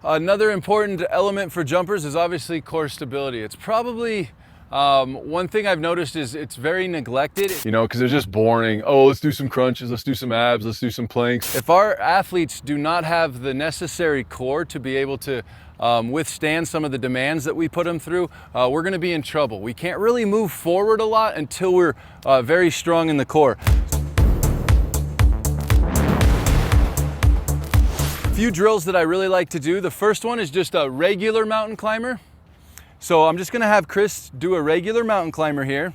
Another important element for jumpers is obviously core stability. It's probably one thing I've noticed is it's very neglected. You know, because it's just boring. Oh, let's do some crunches, let's do some abs, let's do some planks. If our athletes do not have the necessary core to be able to withstand some of the demands that we put them through, we're going to be in trouble. We can't really move forward a lot until we're very strong in the core. Few drills that I really like to do. The first one is just a regular mountain climber. So I'm just going to have Chris do a regular mountain climber here.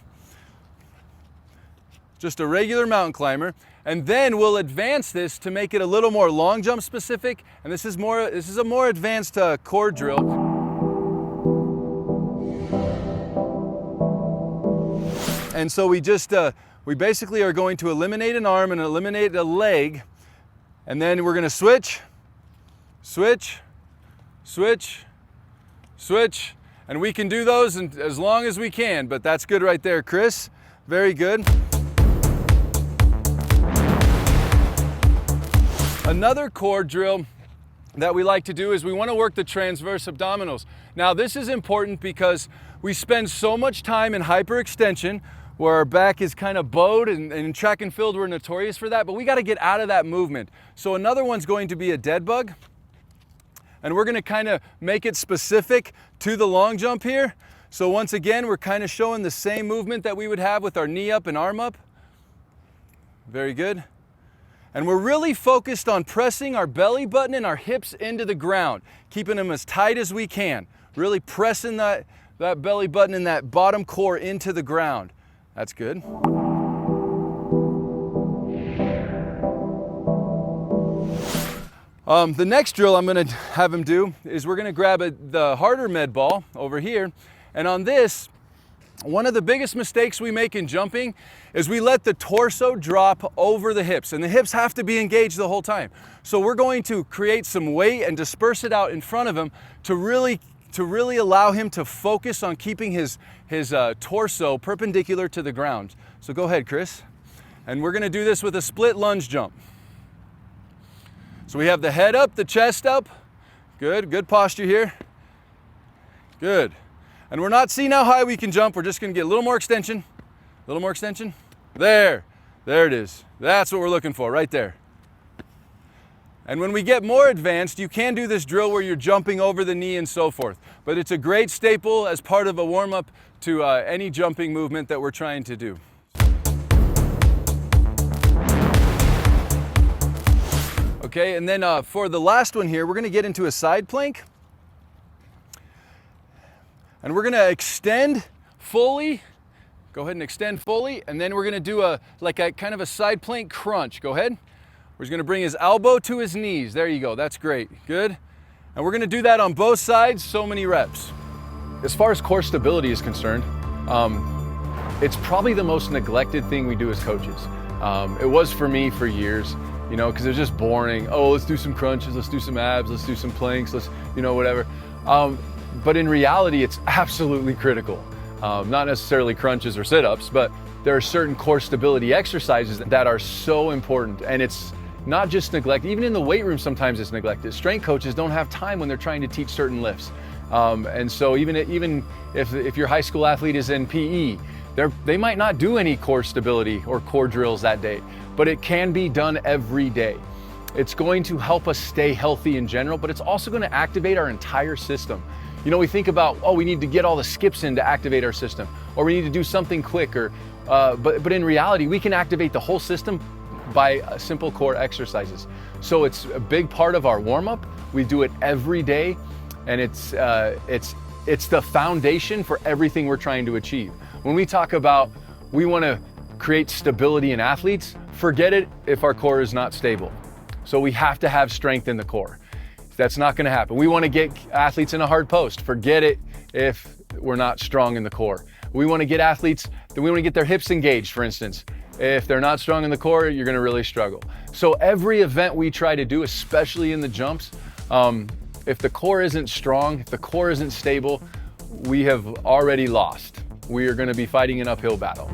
Just a regular mountain climber. And then we'll advance this to make it a little more long jump specific. And this is a more advanced core drill. And so we basically are going to eliminate an arm and eliminate a leg. And then we're going to switch, switch, switch, switch, and we can do those as long as we can, but that's good right there, Chris. Very good. Another core drill that we like to do is we want to work the transverse abdominals. Now this is important because we spend so much time in hyperextension where our back is kind of bowed, and in track and field we're notorious for that, but we got to get out of that movement. So another one's going to be a dead bug. And we're going to kind of make it specific to the long jump here. So once again, we're kind of showing the same movement that we would have with our knee up and arm up. Very good. And we're really focused on pressing our belly button and our hips into the ground, keeping them as tight as we can. Really pressing that belly button and that bottom core into the ground. That's good. The next drill I'm going to have him do is we're going to grab the harder med ball over here, and on this, one of the biggest mistakes we make in jumping is we let the torso drop over the hips, and the hips have to be engaged the whole time. So we're going to create some weight and disperse it out in front of him to really allow him to focus on keeping his torso perpendicular to the ground. So go ahead, Chris. And we're going to do this with a split lunge jump. So we have the head up, the chest up. Good posture here. Good. And we're not seeing how high we can jump. We're just going to get a little more extension. A little more extension. There it is. That's what we're looking for right there. And when we get more advanced, you can do this drill where you're jumping over the knee and so forth. But it's a great staple as part of a warm-up to any jumping movement that we're trying to do. Okay, and then for the last one here, we're going to get into a side plank. And we're going to extend fully. Go ahead and extend fully. And then we're going to do a kind of a side plank crunch. Go ahead. We're just going to bring his elbow to his knees. There you go. That's great. Good. And we're going to do that on both sides, so many reps. As far as core stability is concerned, it's probably the most neglected thing we do as coaches. It was for me for years. You know, because it's just boring. Oh, let's do some crunches, let's do some abs, let's do some planks, let's, whatever. But in reality, it's absolutely critical. Not necessarily crunches or sit-ups, but there are certain core stability exercises that are so important. And it's not just neglected. Even in the weight room, sometimes it's neglected. Strength coaches don't have time when they're trying to teach certain lifts. And so even if your high school athlete is in PE, they might not do any core stability or core drills that day, but it can be done every day. It's going to help us stay healthy in general, but it's also going to activate our entire system. You know, we think about, oh, we need to get all the skips in to activate our system, or we need to do something quick, but in reality, we can activate the whole system by simple core exercises. So it's a big part of our warm-up. We do it every day, and it's the foundation for everything we're trying to achieve. When we talk about we want to create stability in athletes, forget it if our core is not stable. So we have to have strength in the core. That's not going to happen. We want to get athletes in a hard post. Forget it if we're not strong in the core. We want to get athletes, we want to get their hips engaged, for instance. If they're not strong in the core, you're going to really struggle. So every event we try to do, especially in the jumps, if the core isn't strong, if the core isn't stable, we have already lost. We are going to be fighting an uphill battle.